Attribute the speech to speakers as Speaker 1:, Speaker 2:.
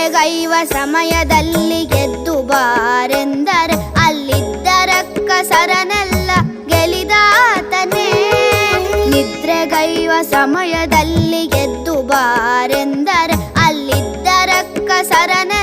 Speaker 1: ನಿದ್ರೆಗೈವ ಸಮಯದಲ್ಲಿ ಗೆದ್ದು ಬಾರೆಂದರೆ ಅಲ್ಲಿದ್ದ ರಕ್ಕಸರನೆಲ್ಲ ಗೆಲಿದಾತನೇ. ನಿದ್ರೆಗೈವ ಸಮಯದಲ್ಲಿ ಗೆದ್ದು ಬಾರೆಂದರೆ ಅಲ್ಲಿದ್ದ ರಕ್ಕಸರನೆಲ್ಲ